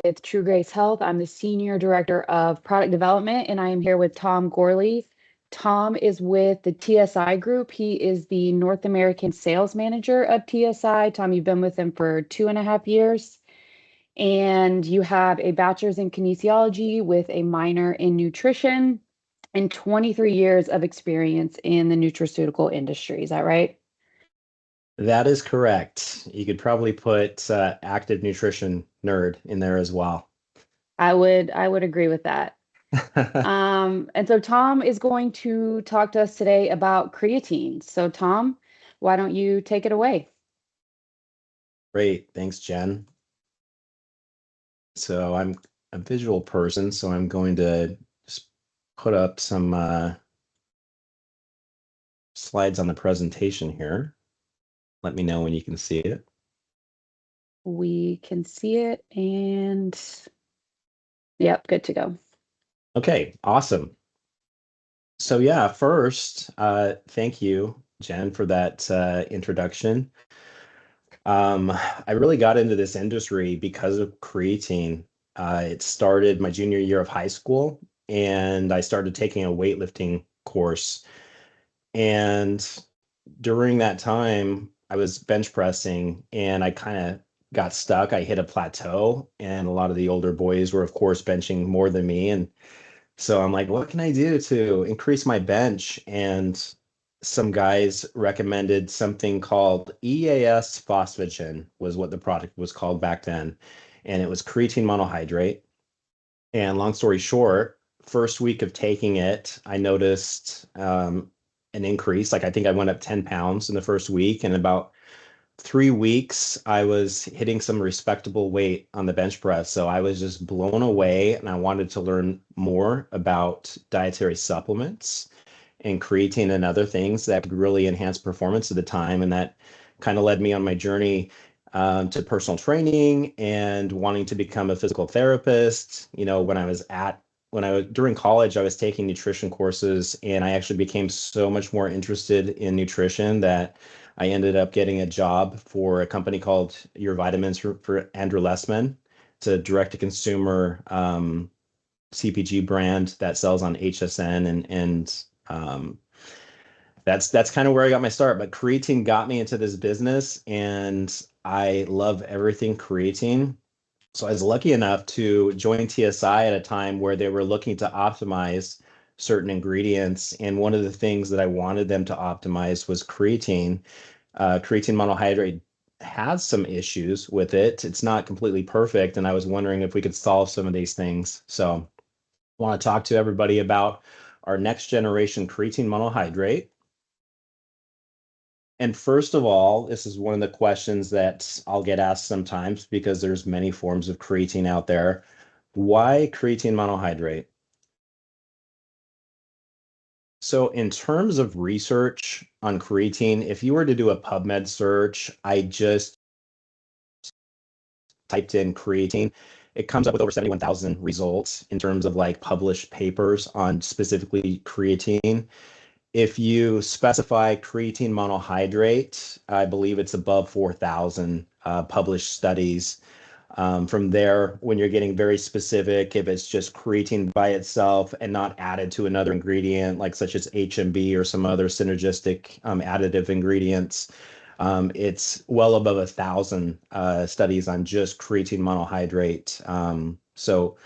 with True Grace Health. I'm the Senior Director of Product Development, and I am here with Tom Gorley. Tom is with the TSI Group. He is the North American Sales Manager of TSI. Tom, you've been with them for 2.5 years, and you have a bachelor's in kinesiology with a minor in nutrition and 23 years of experience in the nutraceutical industry. Is that right? That is correct. You could probably put active nutrition nerd in there as well. I would agree with that. And so Tom is going to talk to us today about creatine. So Tom, why don't you take it away? Great. Thanks, Jen. So I'm a visual person, so I'm going to just put up some slides on the presentation here. Let me know when you can see it. We can see it and yep, good to go. Okay, awesome. So yeah, first, thank you, Jen, for that introduction. I really got into this industry because of creatine. It started my junior year of high school, and I started taking a weightlifting course. And during that time, I was bench pressing, and I kind of got stuck. I hit a plateau, and a lot of the older boys were, of course, benching more than me. And so I'm like, what can I do to increase my bench? And some guys recommended something called EAS phosphagen was what the product was called back then. And it was creatine monohydrate. And long story short, first week of taking it, I noticed an increase. Like I think I went up 10 pounds in the first week. And about 3 weeks, I was hitting some respectable weight on the bench press. So I was just blown away, and I wanted to learn more about dietary supplements and creatine and other things that could really enhance performance at the time. And that kind of led me on my journey to personal training and wanting to become a physical therapist. You know, when I was during college, I was taking nutrition courses, and I actually became so much more interested in nutrition that I ended up getting a job for a company called Your Vitamins for Andrew Lessman. It's a direct-to-consumer CPG brand that sells on HSN, and that's kind of where I got my start. But creatine got me into this business, and I love everything creatine. So I was lucky enough to join TSI at a time where they were looking to optimize certain ingredients. And one of the things that I wanted them to optimize was creatine. Creatine monohydrate has some issues with it. It's not completely perfect. And I was wondering if we could solve some of these things. So I want to talk to everybody about our next generation creatine monohydrate. And first of all, this is one of the questions that I'll get asked sometimes because there's many forms of creatine out there. Why creatine monohydrate? So in terms of research on creatine, if you were to do a PubMed search, I just typed in creatine. It comes up with over 71,000 results in terms of like published papers on specifically creatine. If you specify creatine monohydrate, I believe it's above 4,000 published studies. From there, when you're getting very specific, if it's just creatine by itself and not added to another ingredient, like such as HMB or some other synergistic additive ingredients, it's well above 1,000 studies on just creatine monohydrate. So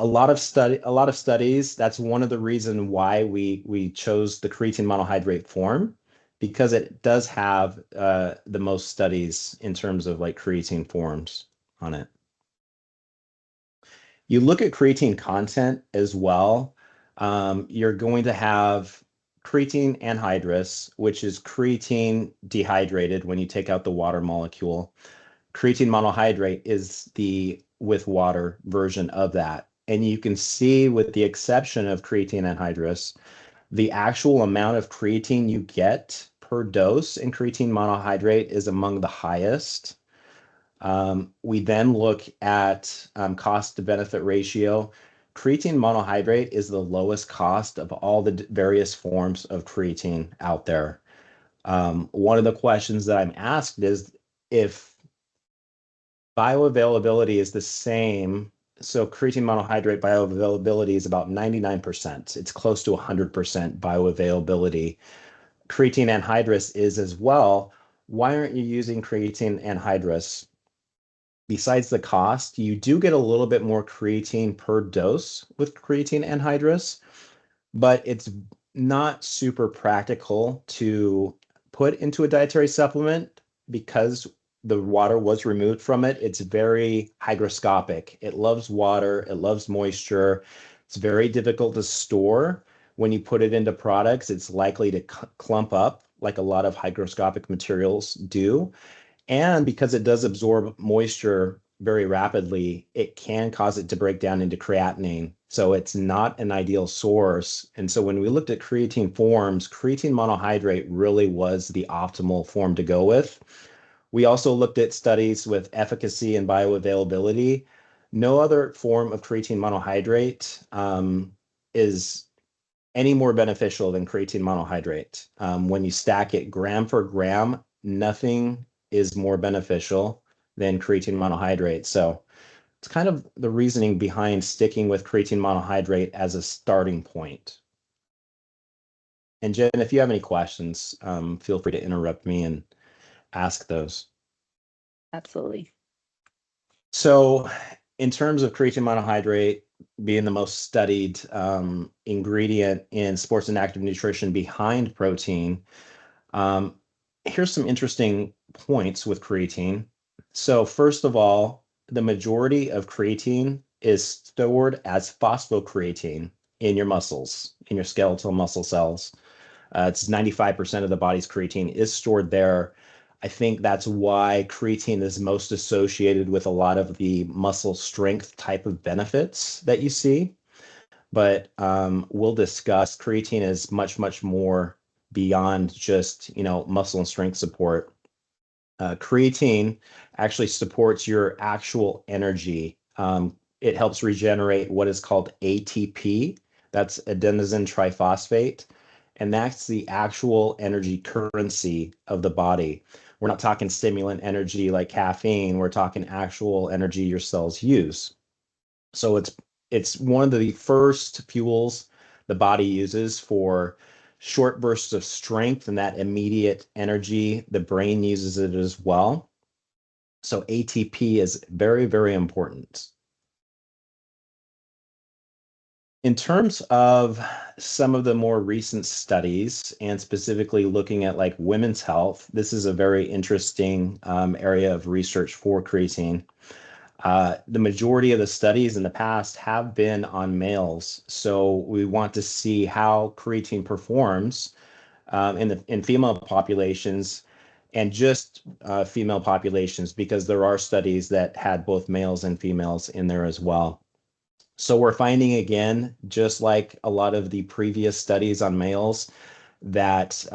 a lot of studies. That's one of the reasons why we chose the creatine monohydrate form, because it does have the most studies in terms of like creatine forms on it. You look at creatine content as well. You're going to have creatine anhydrous, which is creatine dehydrated when you take out the water molecule. Creatine monohydrate is the with water version of that. And you can see, with the exception of creatine anhydrous, the actual amount of creatine you get per dose in creatine monohydrate is among the highest. We then look at cost to benefit ratio. Creatine monohydrate is the lowest cost of all the various forms of creatine out there. One of the questions that I'm asked is if bioavailability is the same. So creatine monohydrate bioavailability is about 99%. It's close to 100% bioavailability. Creatine anhydrous is as well. Why aren't you using creatine anhydrous? Besides the cost, you do get a little bit more creatine per dose with creatine anhydrous, but it's not super practical to put into a dietary supplement because the water was removed from it. It's very hygroscopic. It loves water, it loves moisture. It's very difficult to store. When you put it into products, it's likely to clump up like a lot of hygroscopic materials do. And because it does absorb moisture very rapidly, it can cause it to break down into creatinine. So it's not an ideal source. And so when we looked at creatine forms, creatine monohydrate really was the optimal form to go with. We also looked at studies with efficacy and bioavailability. No other form of creatine monohydrate is any more beneficial than creatine monohydrate. When you stack it gram for gram, nothing is more beneficial than creatine monohydrate. So it's kind of the reasoning behind sticking with creatine monohydrate as a starting point. And Jen, if you have any questions, feel free to interrupt me and ask those. Absolutely. So in terms of creatine monohydrate being the most studied ingredient in sports and active nutrition behind protein, here's some interesting points with creatine. So first of all, the majority of creatine is stored as phosphocreatine in your muscles, in your skeletal muscle cells. It's 95% of the body's creatine is stored there. I think that's why creatine is most associated with a lot of the muscle strength type of benefits that you see. But we'll discuss creatine is much, much more beyond just, muscle and strength support. Creatine actually supports your actual energy. It helps regenerate what is called ATP. That's adenosine triphosphate. And that's the actual energy currency of the body. We're not talking stimulant energy like caffeine. We're talking actual energy your cells use. So it's one of the first fuels the body uses for short bursts of strength and that immediate energy. The brain uses it as well. So ATP is very, very important. In terms of some of the more recent studies, and specifically looking at like women's health, this is a very interesting area of research for creatine. The majority of the studies in the past have been on males, so we want to see how creatine performs in female populations and just female populations, because there are studies that had both males and females in there as well. So we're finding again, just like a lot of the previous studies on males, that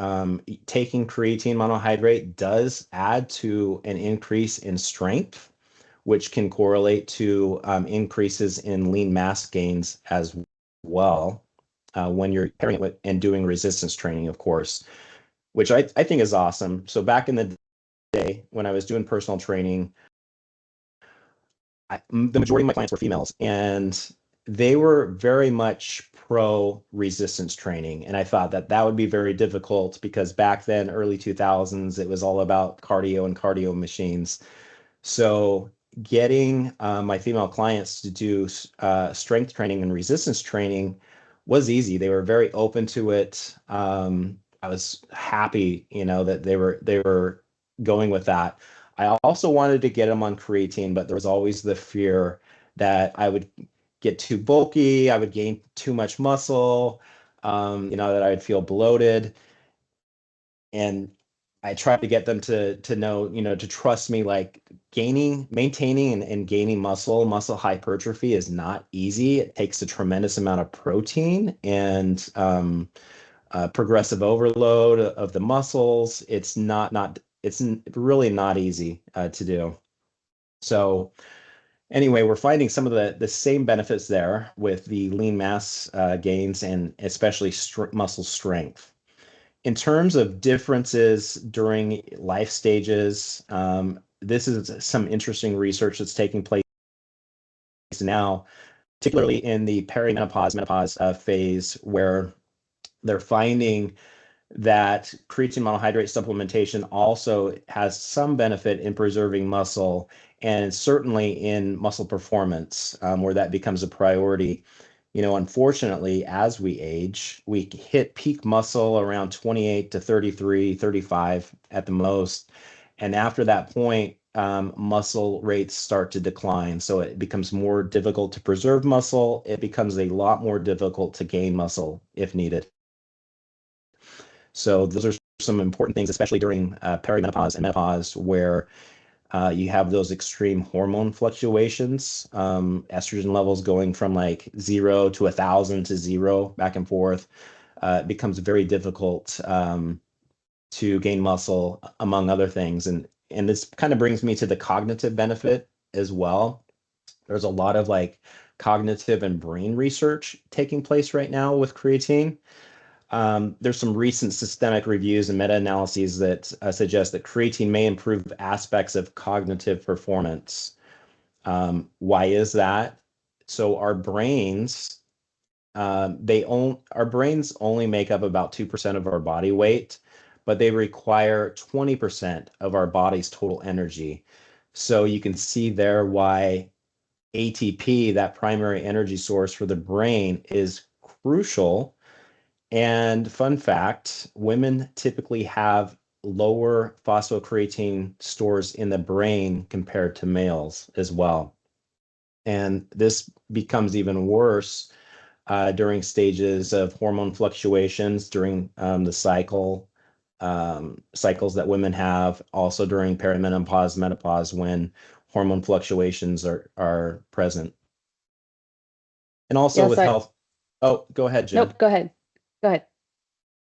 taking creatine monohydrate does add to an increase in strength, which can correlate to increases in lean mass gains as well when you're pairing it with and doing resistance training, of course, which I think is awesome. So back in the day when I was doing personal training, the majority of my clients were females, and they were very much pro resistance training. And I thought that that would be very difficult because back then, early 2000s, it was all about cardio and cardio machines. So getting my female clients to do strength training and resistance training was easy. They were very open to it. I was happy, that they were going with that. I also wanted to get them on creatine, but there was always the fear that I would get too bulky, I would gain too much muscle, that I would feel bloated. And I tried to get them to know, to trust me, like maintaining and gaining muscle hypertrophy is not easy. It takes a tremendous amount of protein and progressive overload of the muscles. It's really not easy to do. So anyway, we're finding some of the same benefits there with the lean mass gains and especially muscle strength. In terms of differences during life stages, this is some interesting research that's taking place now, particularly in the perimenopause, menopause phase, where they're finding that creatine monohydrate supplementation also has some benefit in preserving muscle and certainly in muscle performance, where that becomes a priority. Unfortunately, as we age, we hit peak muscle around 28 to 33, 35 at the most. And after that point, muscle rates start to decline. So it becomes more difficult to preserve muscle. It becomes a lot more difficult to gain muscle if needed. So those are some important things, especially during perimenopause and menopause, where you have those extreme hormone fluctuations, estrogen levels going from like 0 to 1,000 to 0 back and forth. It becomes very difficult to gain muscle, among other things. And this kind of brings me to the cognitive benefit as well. There's a lot of like cognitive and brain research taking place right now with creatine. There's some recent systemic reviews and meta-analyses that suggest that creatine may improve aspects of cognitive performance. Why is that? So our brains only make up about 2% of our body weight, but they require 20% of our body's total energy. So you can see there why ATP, that primary energy source for the brain, is crucial. And fun fact, women typically have lower phosphocreatine stores in the brain compared to males as well. And this becomes even worse during stages of hormone fluctuations during the cycles that women have, also during perimenopause, menopause, when hormone fluctuations are present. And also Yes, with I, health. Oh, go ahead, Jen. nope, go ahead. Go ahead.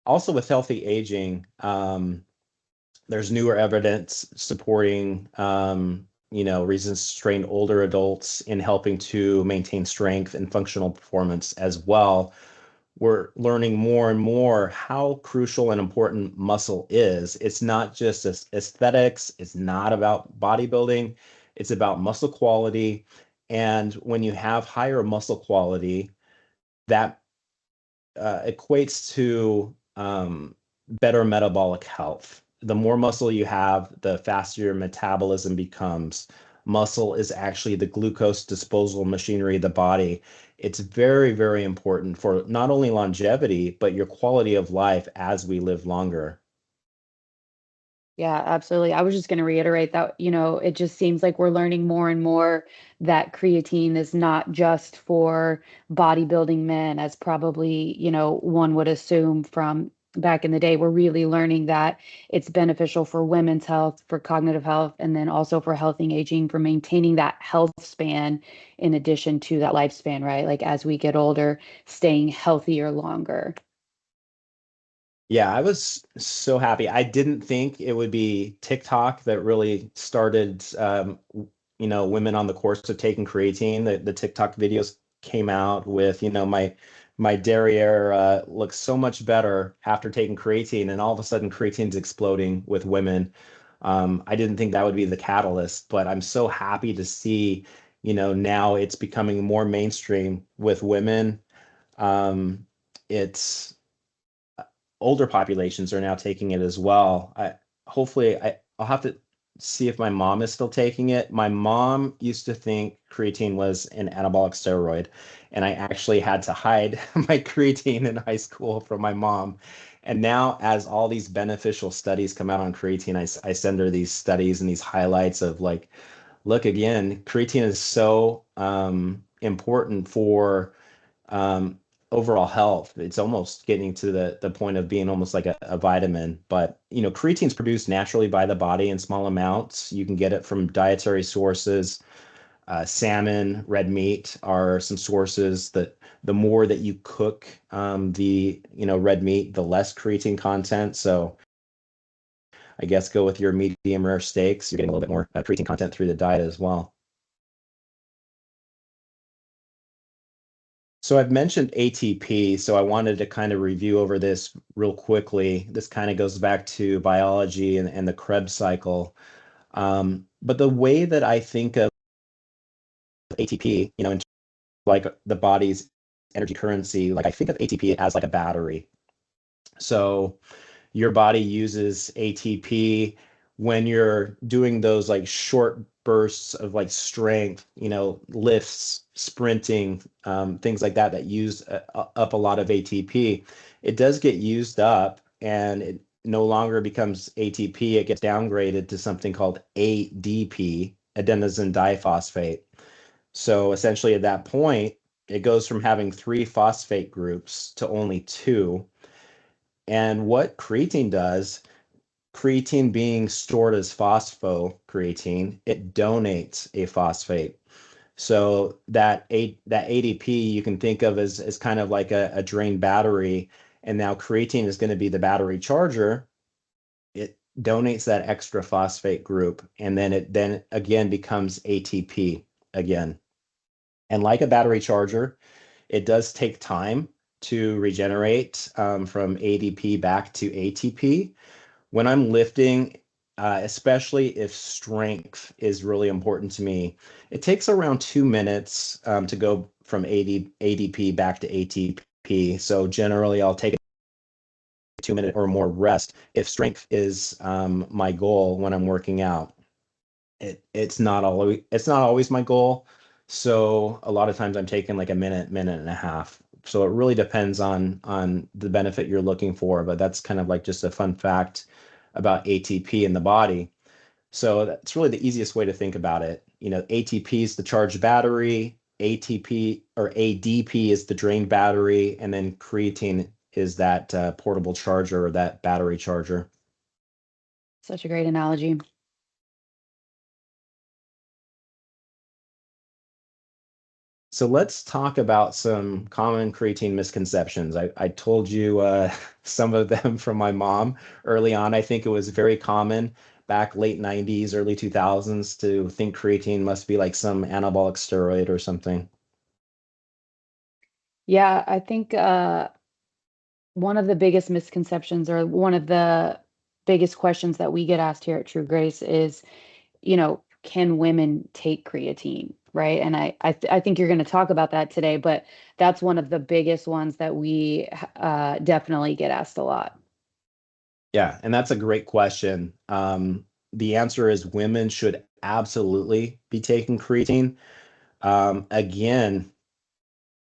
Also with healthy aging, there's newer evidence supporting reasons to train older adults in helping to maintain strength and functional performance as well. We're learning more and more how crucial and important muscle is. It's not just aesthetics, it's not about bodybuilding, it's about muscle quality. And when you have higher muscle quality, that equates to better metabolic health. The more muscle you have, the faster your metabolism becomes. Muscle is actually the glucose disposal machinery of the body. It's very, very important for not only longevity, but your quality of life as we live longer. Yeah, absolutely. I was just going to reiterate that, it just seems like we're learning more and more that creatine is not just for bodybuilding men, as probably, one would assume from back in the day. We're really learning that it's beneficial for women's health, for cognitive health, and then also for healthy aging, for maintaining that health span in addition to that lifespan, right? Like as we get older, staying healthier longer. Yeah, I was so happy. I didn't think it would be TikTok that really started, women on the course of taking creatine. The TikTok videos came out with, my derriere looks so much better after taking creatine, and all of a sudden creatine's exploding with women. I didn't think that would be the catalyst, but I'm so happy to see, now it's becoming more mainstream with women. It's older populations are now taking it as well. I'll have to see if my mom is still taking it. My mom used to think creatine was an anabolic steroid, and I actually had to hide my creatine in high school from my mom. And now, as all these beneficial studies come out on creatine, I send her these studies and these highlights of like, look again, creatine is so important for um, overall health. It's almost getting to the point of being almost like a vitamin. But creatine is produced naturally by the body in small amounts. You can get it from dietary sources. Salmon, red meat are some sources that the more that you cook the red meat, the less creatine content. So I guess go with your medium rare steaks. You're getting a little bit more creatine content through the diet as well. So I've mentioned ATP, so I wanted to kind of review over this real quickly. This kind of goes back to biology and the Krebs cycle. But the way that I think of ATP, in like the body's energy currency, like I think of ATP as like a battery. So your body uses ATP when you're doing those like short bursts of like strength, lifts, sprinting, things like that use up a lot of ATP. It does get used up and it no longer becomes ATP. It gets downgraded to something called ADP, adenosine diphosphate. So essentially at that point, it goes from having three phosphate groups to only two. And what creatine does, creatine being stored as phosphocreatine, it donates a phosphate. So that ADP you can think of as kind of like a drained battery, and now creatine is going to be the battery charger. It donates that extra phosphate group, and then it then again becomes ATP again. And like a battery charger, it does take time to regenerate from ADP back to ATP. When I'm lifting, especially if strength is really important to me, it takes around 2 minutes to go from ADP back to ATP. So generally, I'll take a 2 minute or more rest if strength is my goal when I'm working out. It's not always my goal. So a lot of times I'm taking like a minute and a half. So it really depends on the benefit you're looking for, but that's kind of like just a fun fact about ATP in the body. So that's really the easiest way to think about it. ATP is the charged battery, ATP or ADP is the drained battery, and then creatine is that portable charger or that battery charger. Such a great analogy. So let's talk about some common creatine misconceptions. I told you some of them from my mom early on. I think it was very common back late 90s, early 2000s to think creatine must be like some anabolic steroid or something. Yeah, I think one of the biggest misconceptions or one of the biggest questions that we get asked here at True Grace is, can women take creatine, right? And I think you're going to talk about that today, but that's one of the biggest ones that we definitely get asked a lot. Yeah, and that's a great question. The answer is women should absolutely be taking creatine. Again,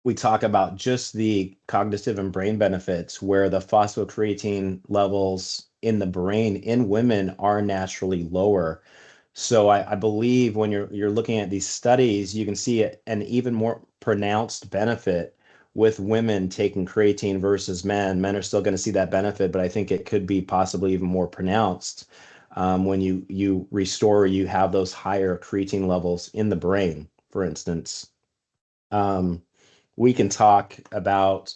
we talk about just the cognitive and brain benefits where the phosphocreatine levels in the brain in women are naturally lower. So I believe when you're looking at these studies, you can see an even more pronounced benefit with women taking creatine versus men. Men are still going to see that benefit, but I think it could be possibly even more pronounced when you restore, you have those higher creatine levels in the brain, for instance. Um, we can talk about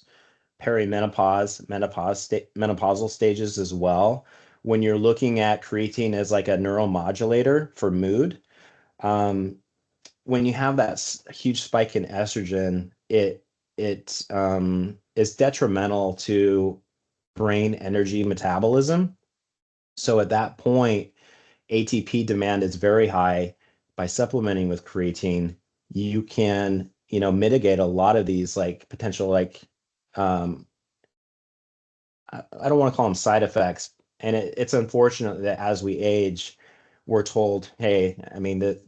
perimenopause, menopausal stages as well. When you're looking at creatine as like a neuromodulator for mood, um, when you have that huge spike in estrogen, it is detrimental to brain energy metabolism. So at that point, ATP demand is very high. By supplementing with creatine, you can, mitigate a lot of these like potential like um, I don't want to call them side effects. And it's unfortunate that as we age, we're told, hey, I mean that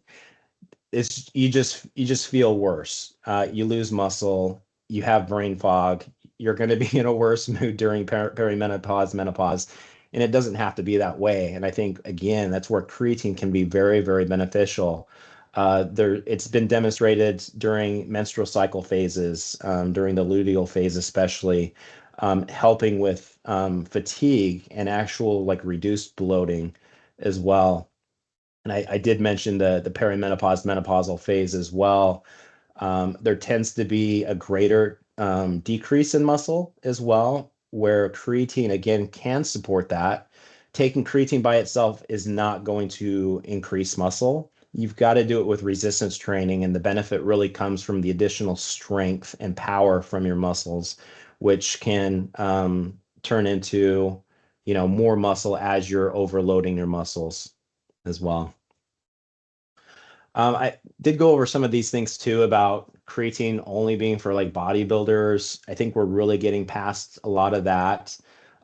it's you just feel worse. You lose muscle, you have brain fog, you're going to be in a worse mood during perimenopause, menopause, and it doesn't have to be that way. And I think again, that's where creatine can be very, very beneficial. It's been demonstrated during menstrual cycle phases, during the luteal phase especially, helping with fatigue and actual like reduced bloating as well. And I did mention the perimenopause, menopausal phase as well. There tends to be a greater decrease in muscle as well, where creatine again can support that. Taking creatine by itself is not going to increase muscle. You've got to do it with resistance training, and the benefit really comes from the additional strength and power from your muscles, which can turn into, more muscle as you're overloading your muscles as well. I did go over some of these things too about creatine only being for like bodybuilders. I think we're really getting past a lot of that.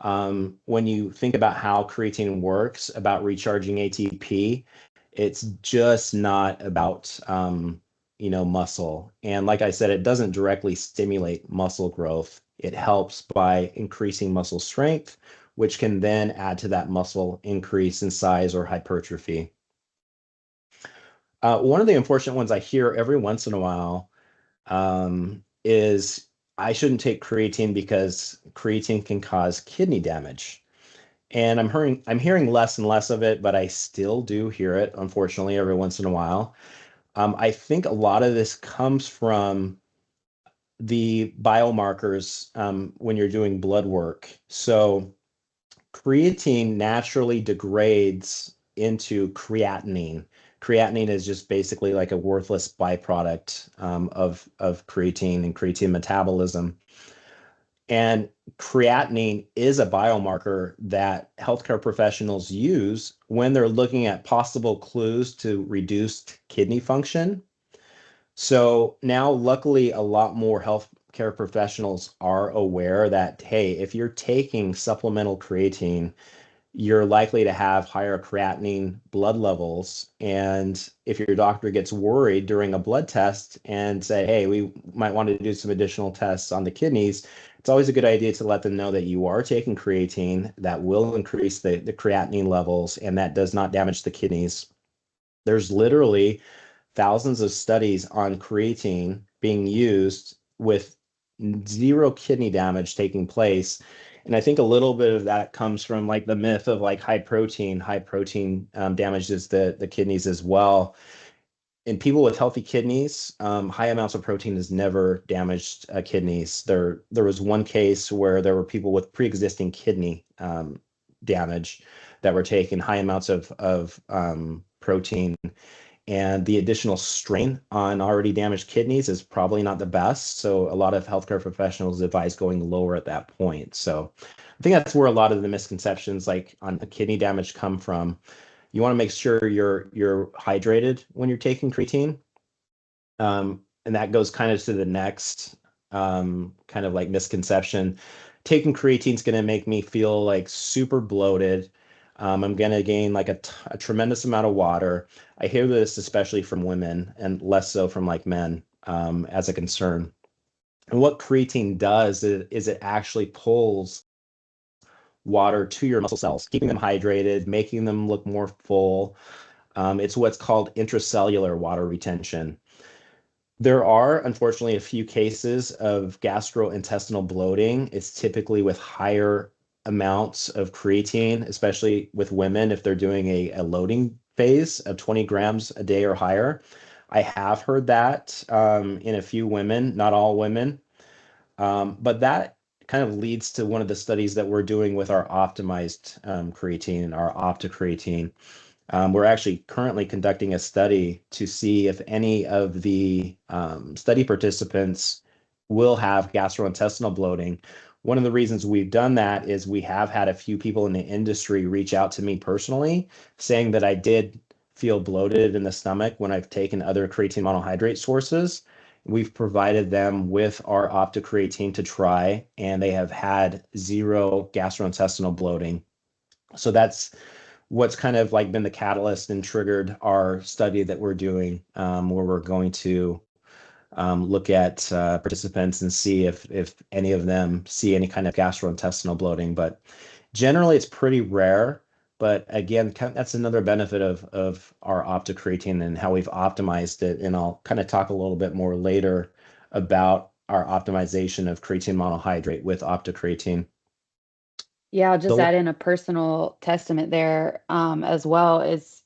When you think about how creatine works, about recharging ATP, it's just not about muscle. And like I said, it doesn't directly stimulate muscle growth. It helps by increasing muscle strength, which can then add to that muscle increase in size or hypertrophy. One of the unfortunate ones I hear every once in a while is I shouldn't take creatine because creatine can cause kidney damage. And I'm hearing less and less of it, but I still do hear it, unfortunately, every once in a while. I think a lot of this comes from the biomarkers when you're doing blood work. So creatine naturally degrades into creatinine. Creatinine is just basically like a worthless byproduct of creatine and creatine metabolism. And creatinine is a biomarker that healthcare professionals use when they're looking at possible clues to reduced kidney function. So now, luckily, a lot more healthcare professionals are aware that, hey, if you're taking supplemental creatine, you're likely to have higher creatinine blood levels. And if your doctor gets worried during a blood test and say, hey, we might want to do some additional tests on the kidneys, it's always a good idea to let them know that you are taking creatine that will increase the creatinine levels and that does not damage the kidneys. There's literally thousands of studies on creatine being used with zero kidney damage taking place. And I think a little bit of that comes from like the myth of like high protein. High protein damages the kidneys as well. In people with healthy kidneys, high amounts of protein has never damaged kidneys. There was one case where there were people with pre-existing kidney damage that were taking high amounts of protein, and the additional strain on already damaged kidneys is probably not the best. So a lot of healthcare professionals advise going lower at that point. So I think that's where a lot of the misconceptions like on kidney damage come from. You want to make sure you're hydrated when you're taking creatine. And that goes kind of to the next kind of like misconception. Taking creatine is going to make me feel like super bloated. I'm going to gain like a tremendous amount of water. I hear this especially from women and less so from like men as a concern. And what creatine does is it actually pulls water to your muscle cells, keeping them hydrated, making them look more full. It's what's called intracellular water retention. There are, unfortunately, a few cases of gastrointestinal bloating. It's typically with higher amounts of creatine, especially with women if they're doing a loading phase of 20 grams a day or higher. I have heard that in a few women, not all women. But that kind of leads to one of the studies that we're doing with our optimized creatine, our OptiCreatine. We're actually currently conducting a study to see if any of the study participants will have gastrointestinal bloating. One of the reasons we've done that is we have had a few people in the industry reach out to me personally saying that I did feel bloated in the stomach when I've taken other creatine monohydrate sources. We've provided them with our OptiCreatine to try, and they have had zero gastrointestinal bloating. So that's what's kind of like been the catalyst and triggered our study that we're doing, where we're going to look at participants and see if any of them see any kind of gastrointestinal bloating. But generally, it's pretty rare. But again, that's another benefit of our OptiCreatine and how we've optimized it. And I'll kind of talk a little bit more later about our optimization of creatine monohydrate with OptiCreatine. Yeah, I'll just So add in a personal testament there, as well as,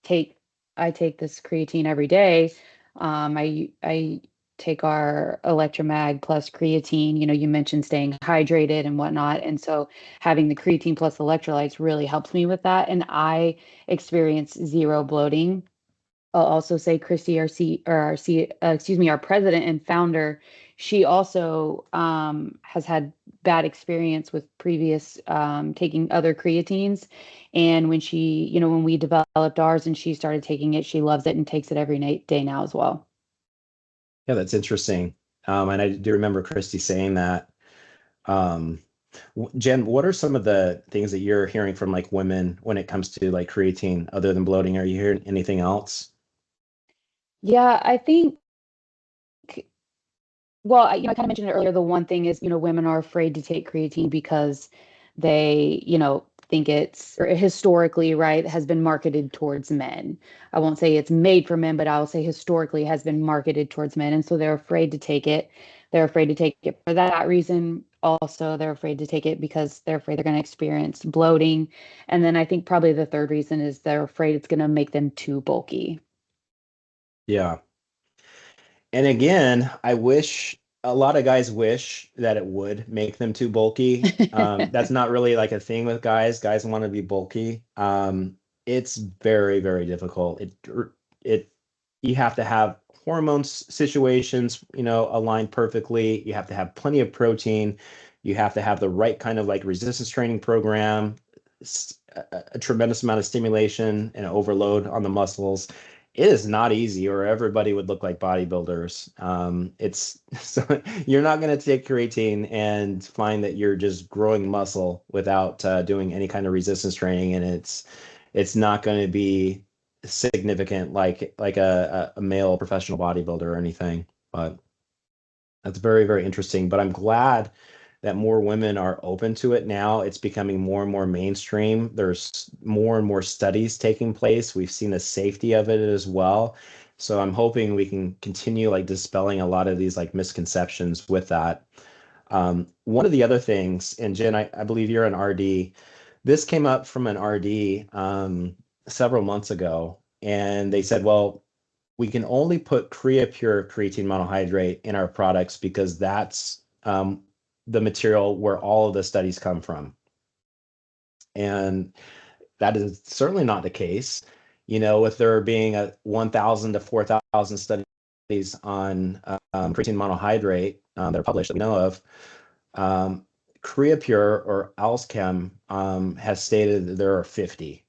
take I take this creatine every day. I take our electromag plus creatine. You mentioned staying hydrated and whatnot, and so having the creatine plus electrolytes really helps me with that. And I experience zero bloating. I'll also say Christy, our president and founder, she also has had bad experience with previous taking other creatines. And when she, when we developed ours and she started taking it, she loves it and takes it every day now as well. Yeah, that's interesting. And I do remember Christy saying that. Um, Jen, what are some of the things that you're hearing from like women when it comes to like creatine other than bloating? Are you hearing anything else? Yeah, I think, well, I kind of mentioned it earlier. The one thing is, women are afraid to take creatine because they, think it's, or historically, right, has been marketed towards men. I won't say it's made for men, but I'll say historically has been marketed towards men. And so they're afraid to take it. They're afraid to take it for that reason. Also, they're afraid to take it because they're afraid they're going to experience bloating. And then I think probably the third reason is they're afraid it's going to make them too bulky. Yeah. And again, I wish a lot of guys wish that it would make them too bulky. That's not really like a thing with guys. Guys want to be bulky. It's very, very difficult. It you have to have hormones situations, aligned perfectly. You have to have plenty of protein. You have to have the right kind of like resistance training program, a tremendous amount of stimulation and overload on the muscles. It is not easy, or everybody would look like bodybuilders. It's so you're not going to take creatine and find that you're just growing muscle without doing any kind of resistance training, and it's not going to be significant like a male professional bodybuilder or anything. But that's very, very interesting. But I'm glad that more women are open to it now. It's becoming more and more mainstream. There's more and more studies taking place. We've seen the safety of it as well. So I'm hoping we can continue like dispelling a lot of these like misconceptions with that. One of the other things, and Jen, I believe you're an RD. This came up from an RD several months ago, and they said, well, we can only put CreaPure creatine monohydrate in our products because that's the material where all of the studies come from. And that is certainly not the case. With there being a 1,000 to 4,000 studies on creatine monohydrate that are published that we know of, um, CreaPure or Alzchem has stated that there are 50.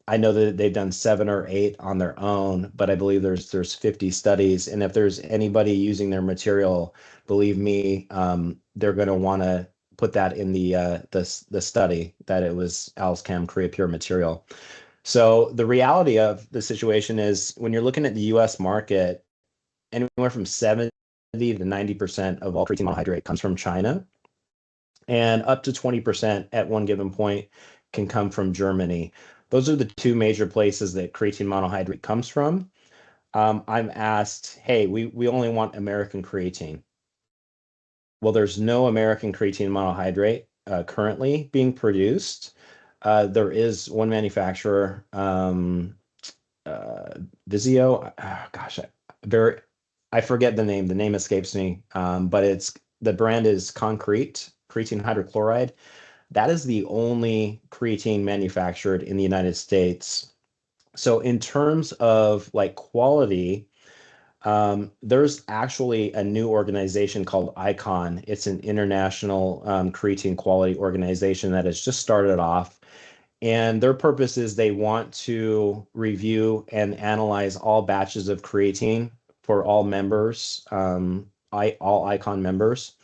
I know that they've done 7 or 8 on their own, but I believe there's 50 studies. And if there's anybody using their material, believe me, they're going to want to put that in the study that it was Alzchem CreaPure material. So the reality of the situation is when you're looking at the U.S. market, anywhere from 70 to 90% of all creatine monohydrate comes from China, and up to 20% at one given point can come from Germany. Those are the two major places that creatine monohydrate comes from. I'm asked, hey, we only want American creatine. Well, there's no American creatine monohydrate currently being produced. There is one manufacturer, Vizio. Gosh, very, I forget the name. The name escapes me. But the brand is Concrete creatine hydrochloride. That is the only creatine manufactured in the United States. So in terms of like quality, there's actually a new organization called ICON. It's an international creatine quality organization that has just started off. And their purpose is they want to review and analyze all batches of creatine for all members, all ICON members.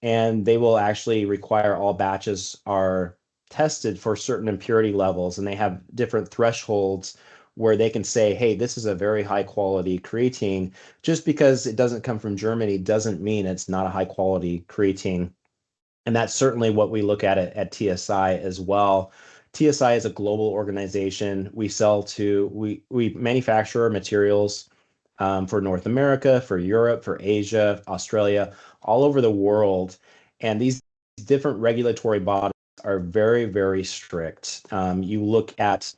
And they will actually require all batches are tested for certain impurity levels. And they have different thresholds where they can say, hey, this is a very high quality creatine. Just because it doesn't come from Germany doesn't mean it's not a high quality creatine. And that's certainly what we look at TSI as well. TSI is a global organization. We manufacture materials for North America, for Europe, for Asia, Australia, all over the world. And these different regulatory bodies are very, very strict. You look at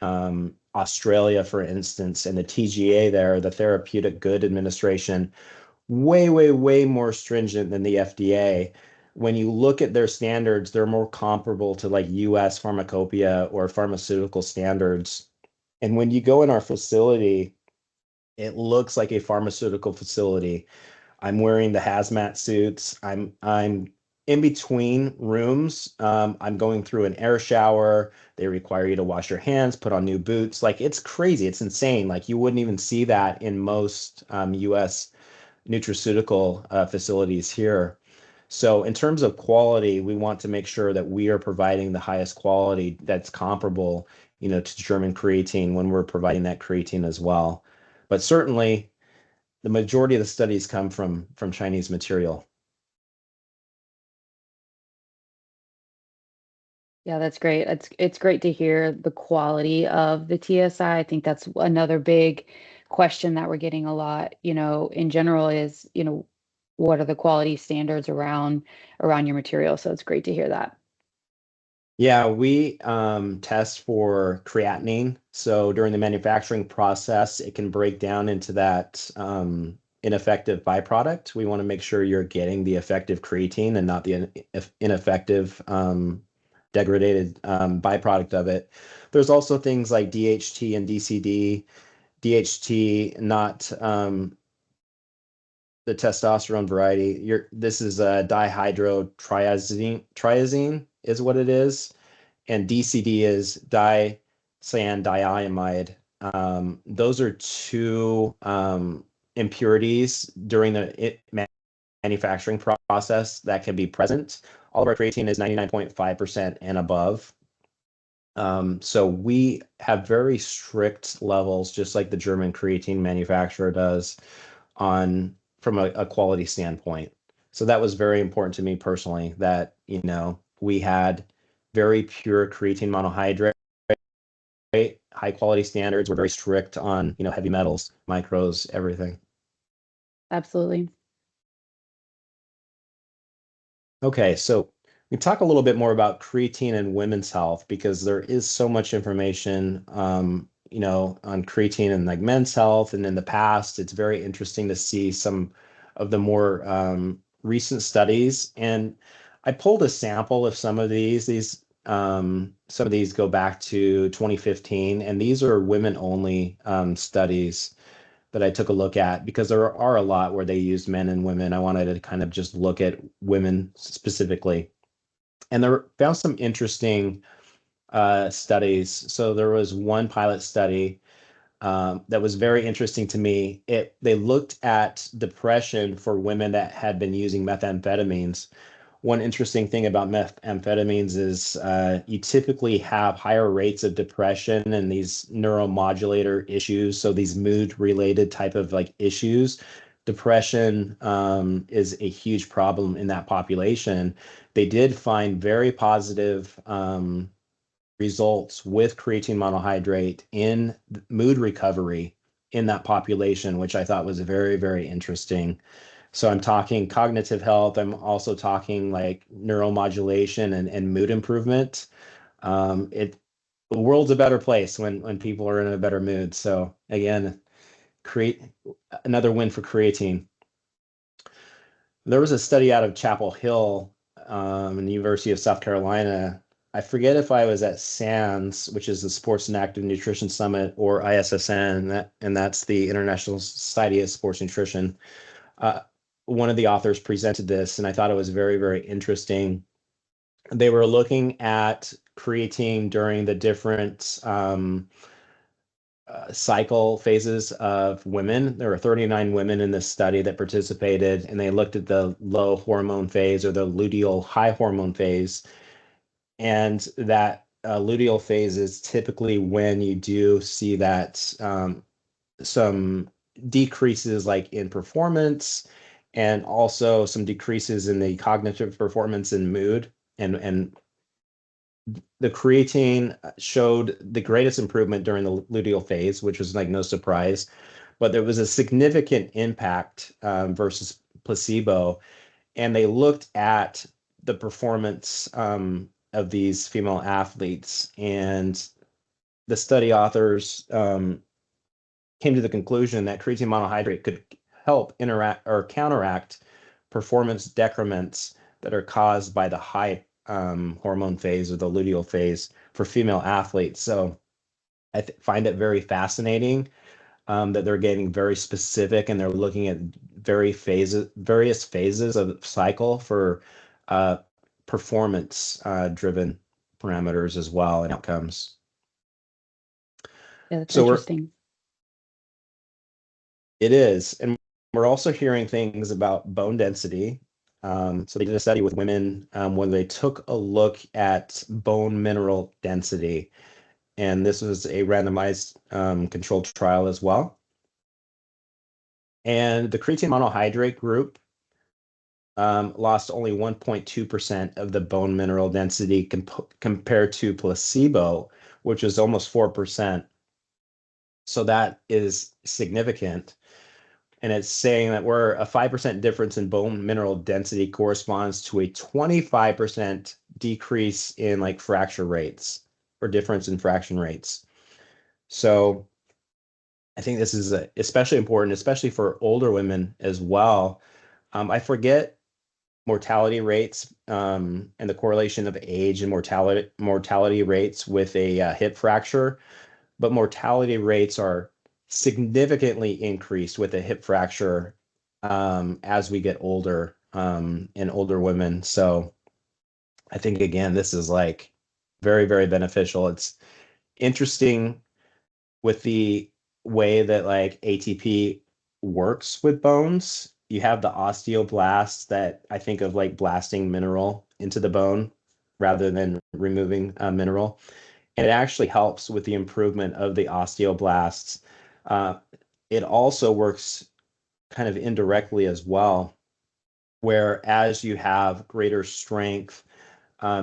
Australia, for instance, and the TGA there, the Therapeutic Good Administration, way, way, way more stringent than the FDA. When you look at their standards, they're more comparable to like US pharmacopoeia or pharmaceutical standards. And when you go in our facility, it looks like a pharmaceutical facility. I'm wearing the hazmat suits. I'm in between rooms, I'm going through an air shower. They require you to wash your hands, put on new boots. Like it's crazy. It's insane. Like you wouldn't even see that in most US nutraceutical facilities here. So in terms of quality, we want to make sure that we are providing the highest quality that's comparable, to German creatine when we're providing that creatine as well. But certainly the majority of the studies come from Chinese material. Yeah, that's great. It's great to hear the quality of the TSI. I think that's another big question that we're getting a lot, in general is, what are the quality standards around your material? So it's great to hear that. Yeah, we test for creatinine. So during the manufacturing process, it can break down into that ineffective byproduct. We want to make sure you're getting the effective creatine and not the ineffective degraded byproduct of it. There's also things like DHT and DCD. DHT, not the testosterone variety. This is dihydrotriazine is what it is, and DCD is dicyanodiamide. Those are two impurities during the manufacturing process that can be present. All of our creatine is 99.5% and above. So we have very strict levels, just like the German creatine manufacturer does, on from a quality standpoint. So that was very important to me personally, that we had very pure creatine monohydrate, high quality standards. We're very strict on heavy metals, micros, everything. Absolutely. Okay, so we talk a little bit more about creatine and women's health because there is so much information, on creatine and like men's health. And in the past, it's very interesting to see some of the more recent studies. And I pulled a sample of some of these. Some of these go back to 2015, and these are women-only studies that I took a look at because there are a lot where they used men and women. I wanted to kind of just look at women specifically. And there found some interesting studies. So there was one pilot study that was very interesting to me. They looked at depression for women that had been using methamphetamines. One interesting thing about methamphetamines is you typically have higher rates of depression and these neuromodulator issues. So these mood related type of like issues. Depression is a huge problem in that population. They did find very positive results with creatine monohydrate in mood recovery in that population, which I thought was very, very interesting. So I'm talking cognitive health. I'm also talking like neuromodulation and mood improvement. The world's a better place when people are in a better mood. So again, create another win for creatine. There was a study out of Chapel Hill, in the University of South Carolina. I forget if I was at SANS, which is the Sports and Active Nutrition Summit, or ISSN, and that's the International Society of Sports Nutrition. Uh, One of the authors presented this, and I thought it was very, very interesting. They were looking at creatine during the different cycle phases of women. There were 39 women in this study that participated, and they looked at the low hormone phase or the luteal high hormone phase. And that luteal phase is typically when you do see that some decreases like in performance and also some decreases in the cognitive performance and mood. And the creatine showed the greatest improvement during the luteal phase, which was like no surprise, but there was a significant impact versus placebo. And they looked at the performance of these female athletes, and the study authors came to the conclusion that creatine monohydrate could help interact or counteract performance decrements that are caused by the high hormone phase or the luteal phase for female athletes. So I find it very fascinating that they're getting very specific and they're looking at various phases of cycle for performance driven parameters as well and outcomes. Yeah, that's So interesting. it is. And we're also hearing things about bone density. So they did a study with women when they took a look at bone mineral density. And this was a randomized controlled trial as well. And the creatine monohydrate group lost only 1.2% of the bone mineral density compared to placebo, which is almost 4%. So that is significant. And it's saying that where a 5% difference in bone mineral density corresponds to a 25% decrease in like fracture rates or difference in fraction rates. So I think this is especially important, especially for older women as well. I forget mortality rates and the correlation of age and mortality rates with a hip fracture, but mortality rates are significantly increased with a hip fracture as we get older in older women. So I think again, this is like very, very beneficial. It's interesting with the way that like ATP works with bones. You have the osteoblasts that I think of like blasting mineral into the bone rather than removing mineral. And it actually helps with the improvement of the osteoblasts. Uh, it also works kind of indirectly as well, where as you have greater strength,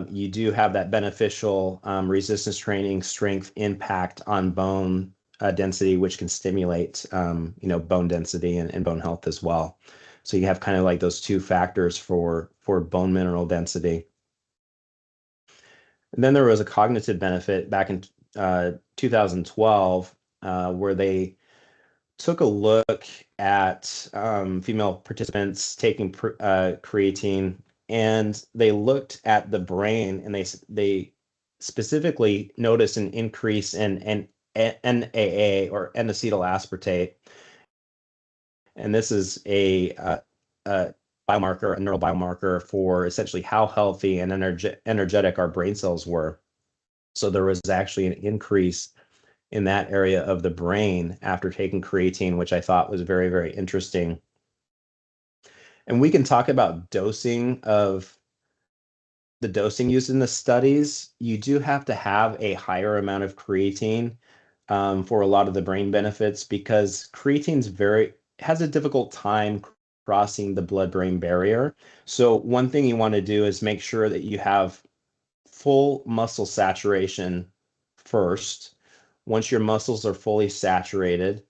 you do have that beneficial resistance training strength impact on bone density, which can stimulate, bone density and bone health as well. So you have kind of like those two factors for bone mineral density. And then there was a cognitive benefit back in 2012 where they took a look at female participants taking creatine, and they looked at the brain, and they specifically noticed an increase in NAA or N-acetyl aspartate, and this is a biomarker, a neural biomarker for essentially how healthy and energetic our brain cells were. So there was actually an increase in that area of the brain after taking creatine, which I thought was very, very interesting. And we can talk about the dosing used in the studies. You do have to have a higher amount of creatine for a lot of the brain benefits because has a difficult time crossing the blood-brain barrier. So one thing you want to do is make sure that you have full muscle saturation first. Once your muscles are fully saturated,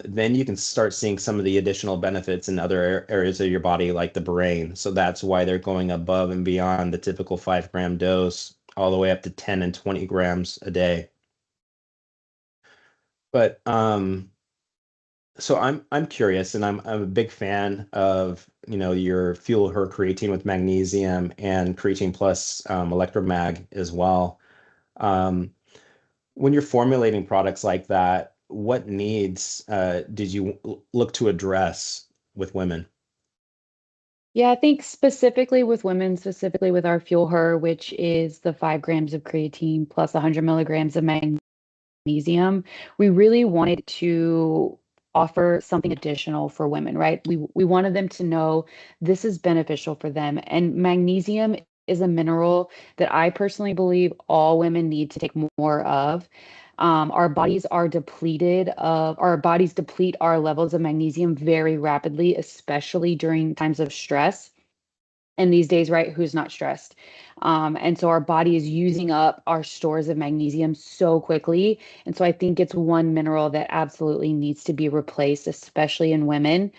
then you can start seeing some of the additional benefits in other areas of your body, like the brain. So that's why they're going above and beyond the typical 5 gram dose, all the way up to 10 and 20 grams a day. But so I'm curious, and I'm a big fan of your Fuel Her creatine with magnesium and creatine plus electromag as well. Um, when you're formulating products like that, what needs did you look to address with women? Yeah, I think specifically with women, specifically with our Fuel Her, which is the 5 grams of creatine plus 100 milligrams of magnesium, we really wanted to offer something additional for women, right? We wanted them to know this is beneficial for them. And magnesium is a mineral that I personally believe all women need to take more of. Our bodies deplete our levels of magnesium very rapidly, especially during times of stress. And these days, right, who's not stressed? And so our body is using up our stores of magnesium so quickly. And so I think it's one mineral that absolutely needs to be replaced, especially in women.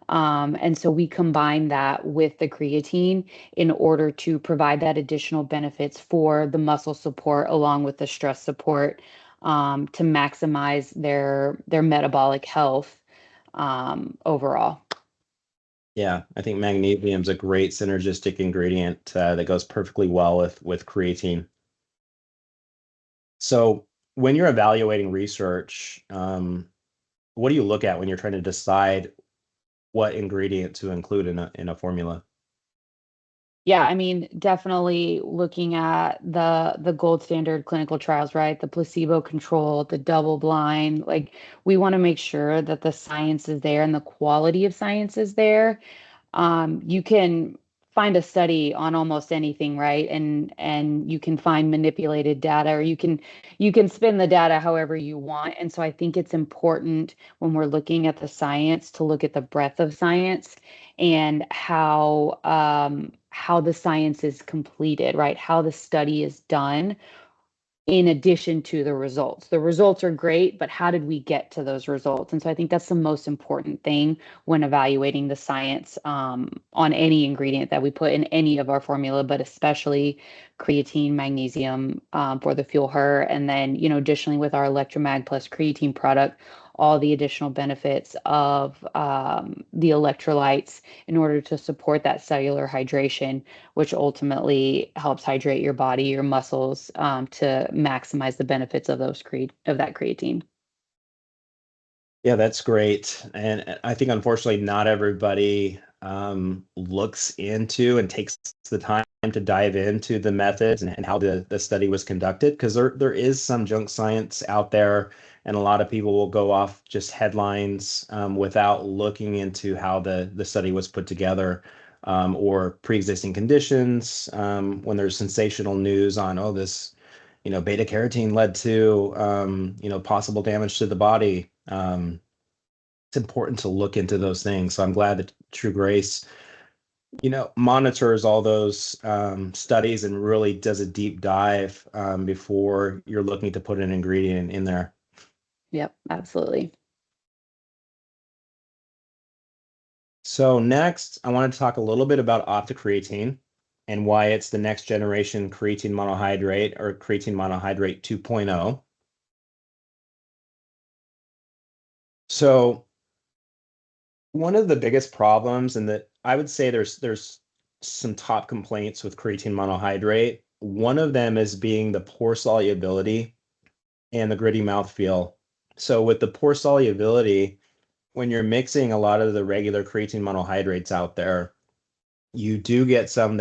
And so we combine that with the creatine in order to provide that additional benefits for the muscle support along with the stress support to maximize their metabolic health overall. Yeah, I think magnesium is a great synergistic ingredient that goes perfectly well with creatine. So when you're evaluating research, what do you look at when you're trying to decide what ingredient to include in a formula? Yeah, I mean, definitely looking at the gold standard clinical trials, right? The placebo control, the double blind, like we want to make sure that the science is there and the quality of science is there. You can find a study on almost anything, right? And you can find manipulated data, or you can spin the data however you want. And so I think it's important when we're looking at the science to look at the breadth of science and how the science is completed, right? How the study is done in addition to the results. The results are great, but how did we get to those results? And so I think that's the most important thing when evaluating the science on any ingredient that we put in any of our formula, but especially creatine, magnesium for the Fuel Her. And then, additionally with our Electromag plus creatine product, all the additional benefits of the electrolytes in order to support that cellular hydration, which ultimately helps hydrate your body, your muscles, to maximize the benefits of that creatine. Yeah, that's great. And I think unfortunately not everybody looks into and takes the time to dive into the methods and how the study was conducted, because there is some junk science out there, and a lot of people will go off just headlines without looking into how the study was put together, or pre-existing conditions, when there's sensational news on, oh, this beta carotene led to possible damage to the body. It's important to look into those things. So I'm glad that True Grace, monitors all those studies and really does a deep dive before you're looking to put an ingredient in there. Yep, absolutely. So next, I wanted to talk a little bit about OptiCreatine and why it's the next generation creatine monohydrate, or creatine monohydrate 2.0. So one of the biggest problems, and that I would say there's some top complaints with creatine monohydrate. One of them is being the poor solubility and the gritty mouthfeel. So with the poor solubility, when you're mixing a lot of the regular creatine monohydrates out there, you do get some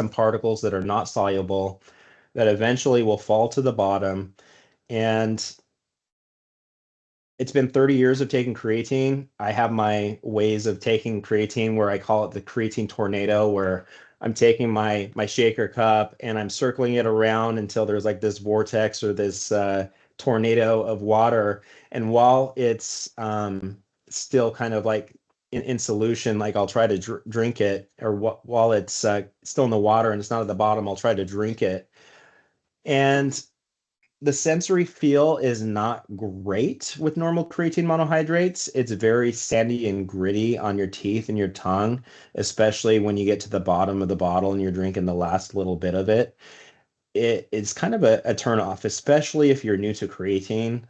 particles that are not soluble that eventually will fall to the bottom. And it's been 30 years of taking creatine. I have my ways of taking creatine where I call it the creatine tornado, where I'm taking my shaker cup and I'm circling it around until there's like this vortex or this tornado of water. And while it's still kind of like in solution, like I'll try to drink it, or while it's still in the water and it's not at the bottom, I'll try to drink it. And the sensory feel is not great with normal creatine monohydrates. It's very sandy and gritty on your teeth and your tongue, especially when you get to the bottom of the bottle and you're drinking the last little bit of it. It's kind of a turn off, especially if you're new to creatine.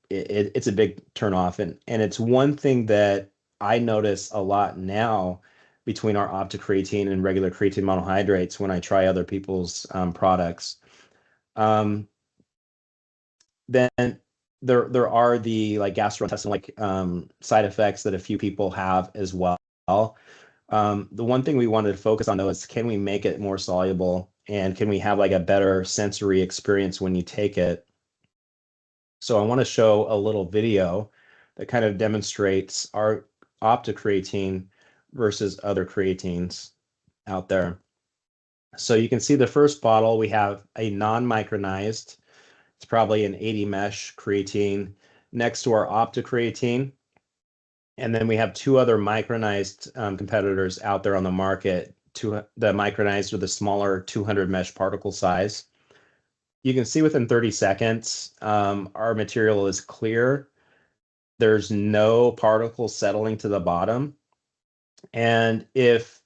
It's a big turn off, and it's one thing that I notice a lot now between our OptiCreatine and regular creatine monohydrates when I try other people's products. Um, then there are the like gastrointestinal side effects that a few people have as well. The one thing we wanted to focus on though is, can we make it more soluble, and can we have like a better sensory experience when you take it? So I want to show a little video that kind of demonstrates our OptiCreatine versus other creatines out there. So you can see the first bottle, we have a non-micronized. It's probably an 80 mesh creatine next to our OptiCreatine. And then we have two other micronized competitors out there on the market. The micronized are the smaller 200 mesh particle size. You can see within 30 seconds, our material is clear. There's no particles settling to the bottom. And if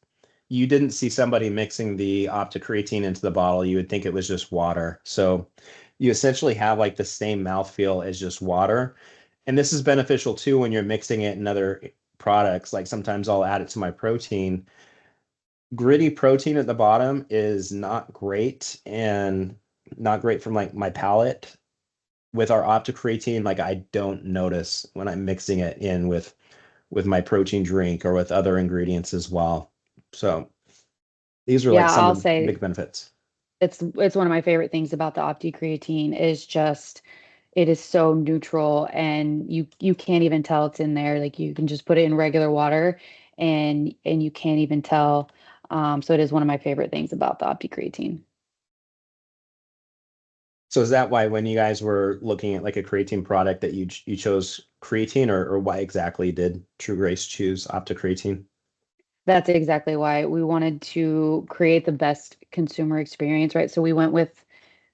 you didn't see somebody mixing the OptiCreatine into the bottle, you would think it was just water. So you essentially have like the same mouthfeel as just water. And this is beneficial too when you're mixing it in other products. Like sometimes I'll add it to my protein. Gritty protein at the bottom is not great, and not great from like my palate. With our OptiCreatine, like I don't notice when I'm mixing it in with my protein drink or with other ingredients as well. So These are like Yeah, some I'll of the say big benefits. it's one of my favorite things about the OptiCreatine is just it is so neutral and you can't even tell it's in there. Like you can just put it in regular water and you can't even tell. So it is one of my favorite things about the OptiCreatine. So is that why when you guys were looking at like a creatine product that you chose creatine, or why exactly did True Grace choose OptiCreatine? That's exactly why we wanted to create the best consumer experience, right? So we went with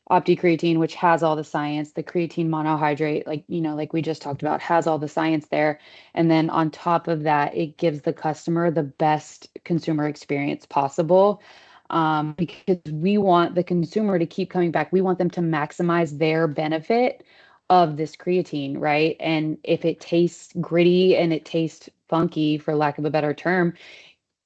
OptiCreatine, which has all the science, the creatine monohydrate, like, like we just talked about, has all the science there. And then on top of that, it gives the customer the best consumer experience possible. Because we want the consumer to keep coming back. We want them to maximize their benefit of this creatine, right? And if it tastes gritty and it tastes funky, for lack of a better term,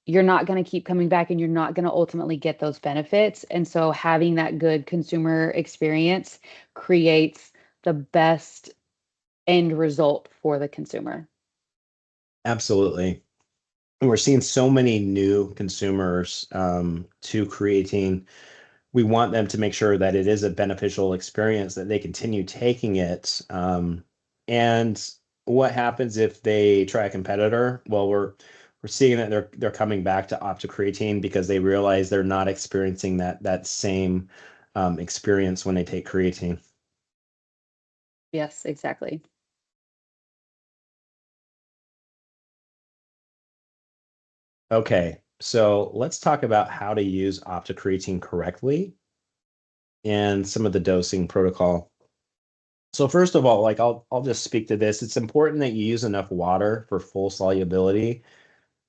you're not going to keep coming back and you're not going to ultimately get those benefits. And so having that good consumer experience creates the best end result for the consumer. Absolutely. And we're seeing so many new consumers to creatine. We want them to make sure that it is a beneficial experience, that they continue taking it. And what happens if they try a competitor? Well, we're seeing that they're coming back to OptiCreatine because they realize they're not experiencing that same experience when they take creatine. Yes, exactly. Okay, so let's talk about how to use OptiCreatine correctly and some of the dosing protocol. So first of all, like I'll just speak to this. It's important that you use enough water for full solubility.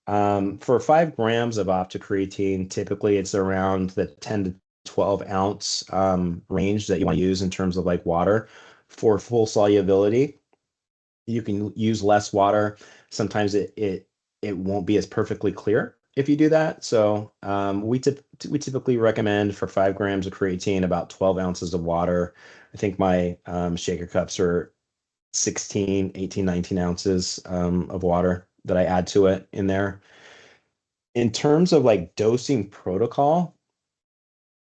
For 5 grams of OptiCreatine, typically it's around the 10 to 12 ounce range that you want to use in terms of like water for full solubility. You can use less water. Sometimes it won't be as perfectly clear if you do that. So we typically recommend for 5 grams of creatine about 12 ounces of water. I think my shaker cups are 16, 18, 19 ounces of water that I add to it in there. In terms of like dosing protocol,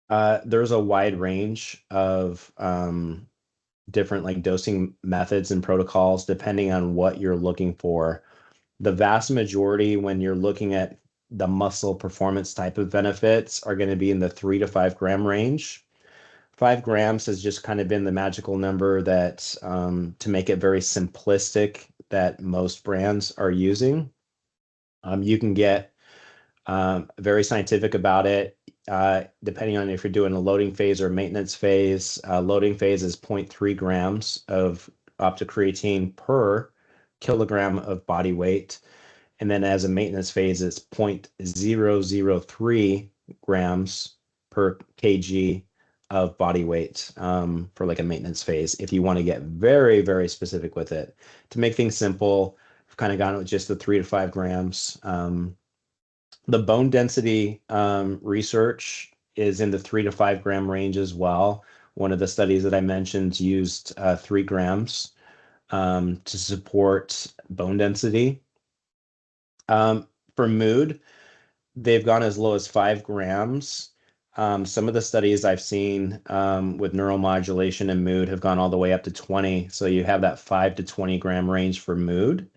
there's a wide range of different like dosing methods and protocols depending on what you're looking for. The vast majority, when you're looking at the muscle performance type of benefits, are going to be in the 3 to 5 gram range. 5 grams has just kind of been the magical number that, to make it very simplistic, that most brands are using. You can get very scientific about it, depending on if you're doing a loading phase or maintenance phase. Loading phase is 0.3 grams of optocreatine per kilogram of body weight. And then as a maintenance phase, it's 0.003 grams per kg of body weight for like a maintenance phase. If you want to get very, very specific with it, to make things simple, I've kind of gone with just the 3 to 5 grams. The bone density research is in the 3 to 5 gram range as well. One of the studies that I mentioned used 3 grams to support bone density. For mood, they've gone as low as 5 grams. Some of the studies I've seen with neuromodulation and mood have gone all the way up to 20. So you have that 5 to 20 gram range for mood.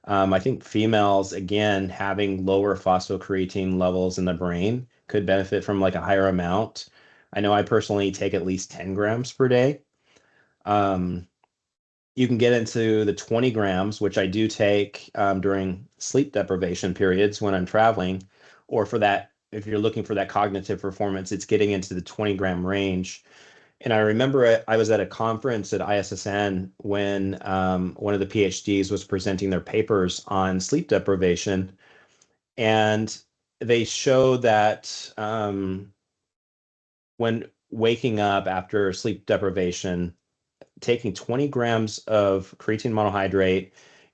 I think females, again, having lower phosphocreatine levels in the brain could benefit from like a higher amount. I know I personally take at least 10 grams per day. Um, you can get into the 20 grams, which I do take during sleep deprivation periods when I'm traveling, or for that, if you're looking for that cognitive performance, it's getting into the 20-gram range. And I remember I was at a conference at ISSN when one of the PhDs was presenting their papers on sleep deprivation, and they showed that when waking up after sleep deprivation, taking 20 grams of creatine monohydrate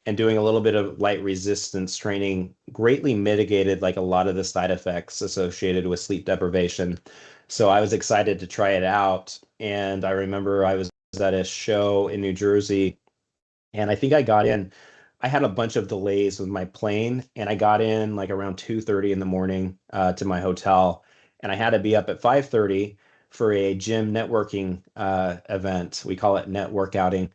and doing a little bit of light resistance training greatly mitigated like a lot of the side effects associated with sleep deprivation. So I was excited to try it out. And I remember I was at a show in New Jersey, and I think I got in. I had a bunch of delays with my plane, and I got in like around 2:30 in the morning to my hotel. and I had to be up at 5:30 for a gym networking event. We call it net workouting.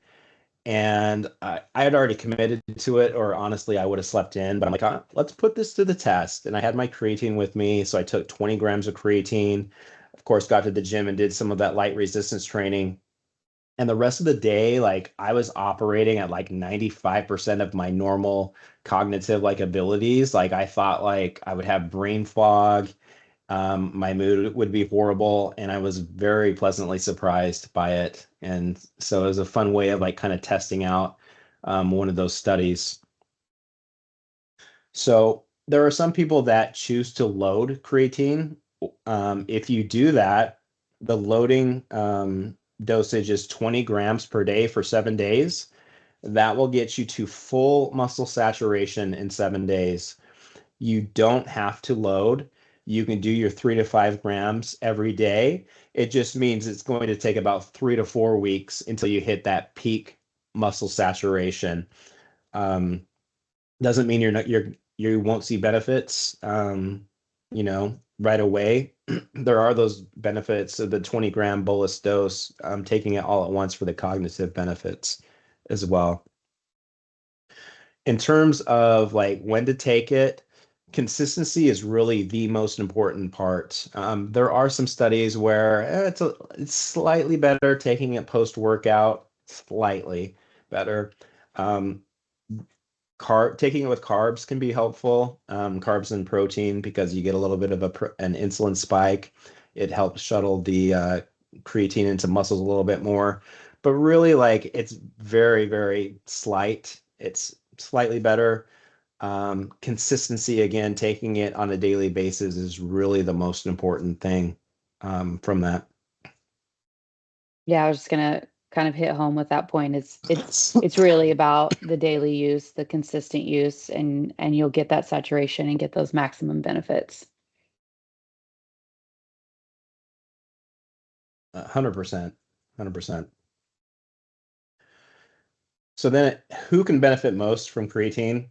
And I had already committed to it, or honestly, I would have slept in, but I'm like, let's put this to the test. And I had my creatine with me. So I took 20 grams of creatine, of course, got to the gym and did some of that light resistance training. And the rest of the day, like I was operating at like 95% of my normal cognitive like abilities. Like I thought like I would have brain fog, my mood would be horrible, and I was very pleasantly surprised by it. And so it was a fun way of like kind of testing out one of those studies. So there are some people that choose to load creatine. If you do that, the loading dosage is 20 grams per day for 7 days. That will get you to full muscle saturation in 7 days. You don't have to load. You can do your 3 to 5 grams every day. It just means it's going to take about 3 to 4 weeks until you hit that peak muscle saturation. Um, doesn't mean you won't see benefits, right away. There are those benefits of the 20-gram bolus dose, taking it all at once for the cognitive benefits as well. In terms of like when to take it, consistency is really the most important part. There are some studies where it's slightly better taking it post-workout, slightly better. Um, taking it with carbs can be helpful, carbs and protein, because you get a little bit of an insulin spike. It helps shuttle the creatine into muscles a little bit more. But really, like it's very, very slight. It's slightly better. Consistency, again, taking it on a daily basis is really the most important thing from that. Yeah, I was just gonna kind of hit home with that point. It's really about the daily use, the consistent use, and you'll get that saturation and get those maximum benefits. 100%. 100%. So then who can benefit most from creatine?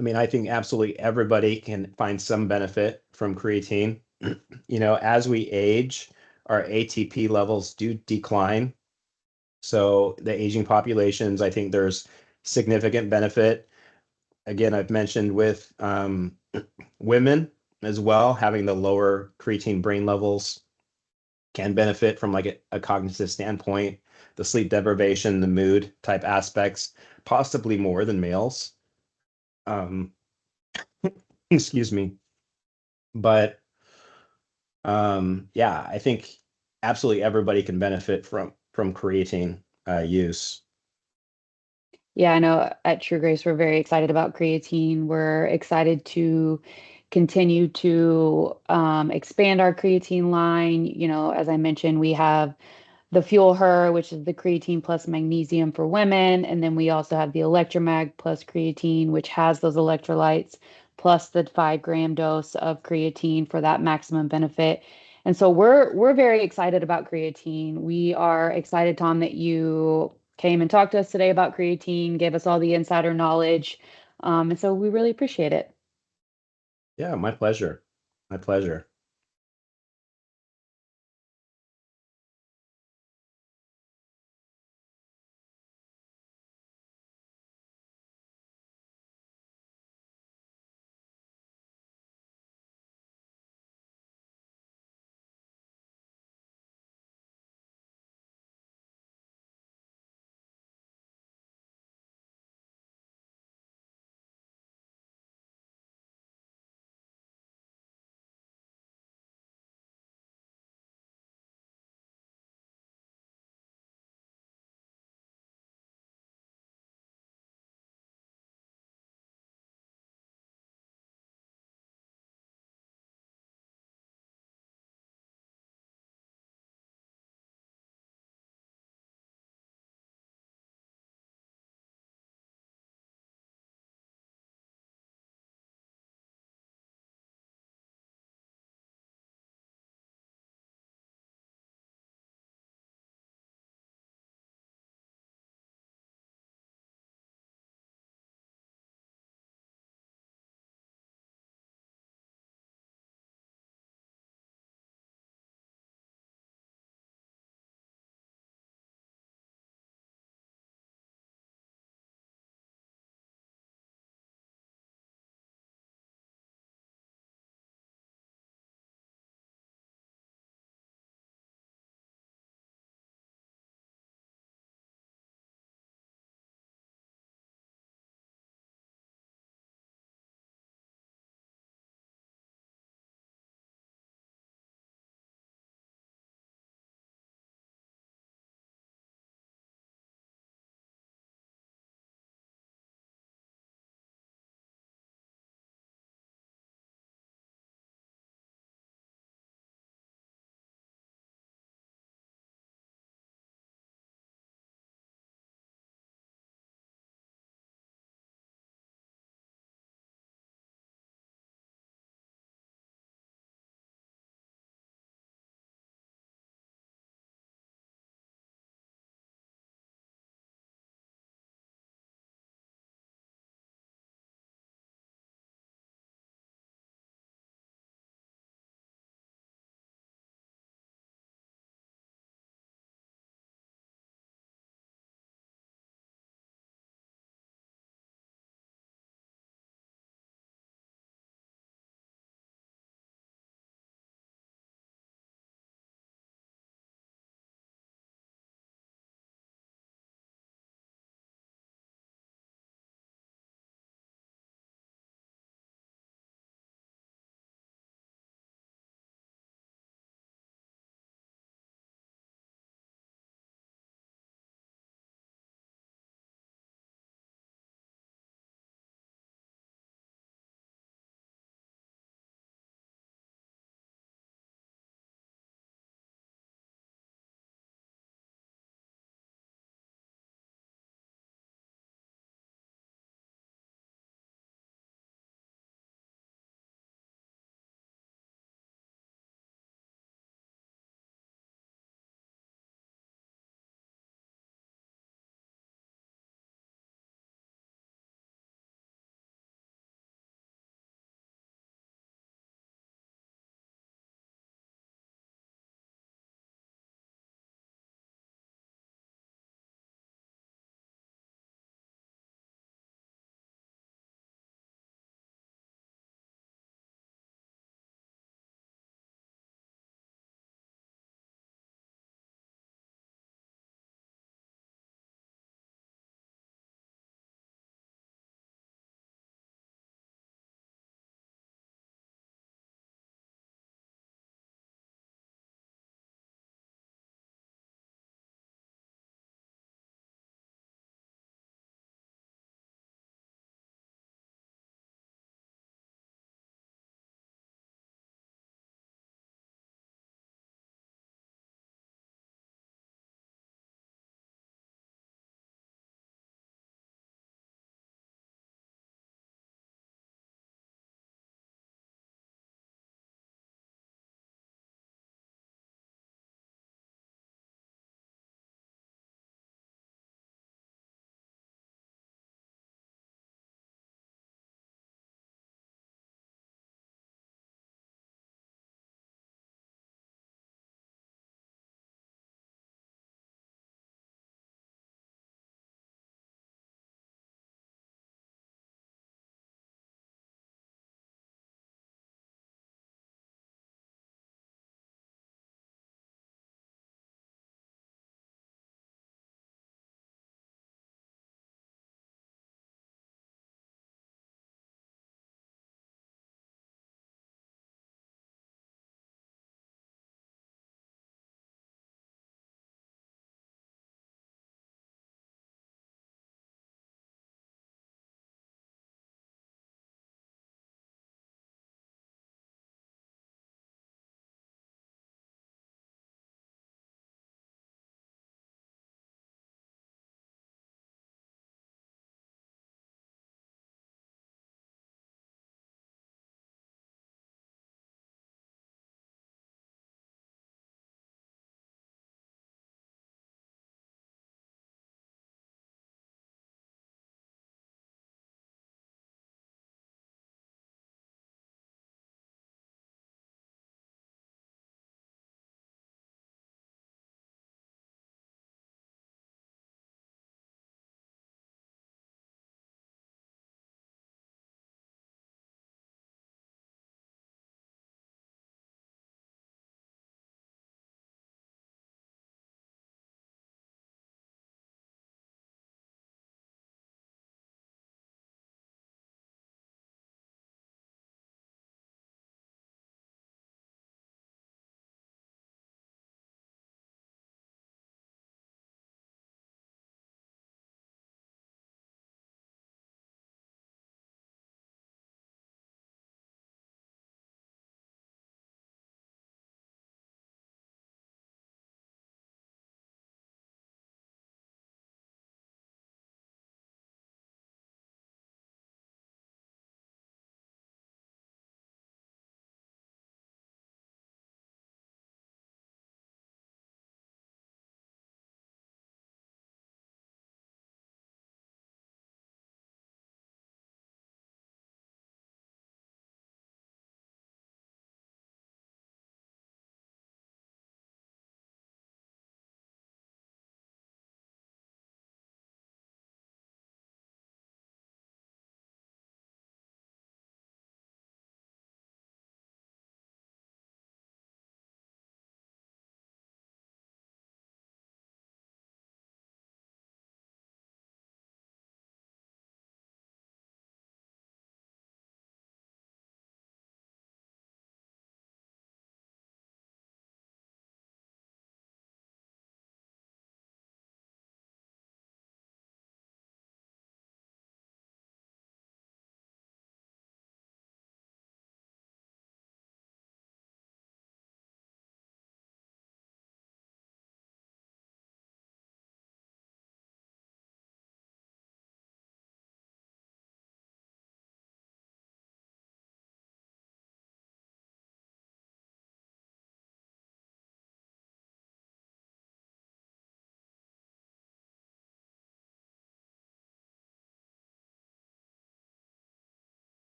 I mean, I think absolutely everybody can find some benefit from creatine. As we age, our ATP levels do decline. So the aging populations, I think there's significant benefit. Again, I've mentioned with women as well, having the lower creatine brain levels can benefit from like a cognitive standpoint, the sleep deprivation, the mood type aspects, possibly more than males. Um, excuse me. But yeah, I think absolutely everybody can benefit from creatine use. Yeah, I know at True Grace, we're very excited about creatine. We're excited to continue to expand our creatine line. As I mentioned, we have the Fuel Her, which is the creatine plus magnesium for women. And then we also have the Electromag plus creatine, which has those electrolytes, plus the 5 gram dose of creatine for that maximum benefit. And so we're very excited about creatine. We are excited, Tom, that you came and talked to us today about creatine, gave us all the insider knowledge. And so we really appreciate it. Yeah, my pleasure. My pleasure.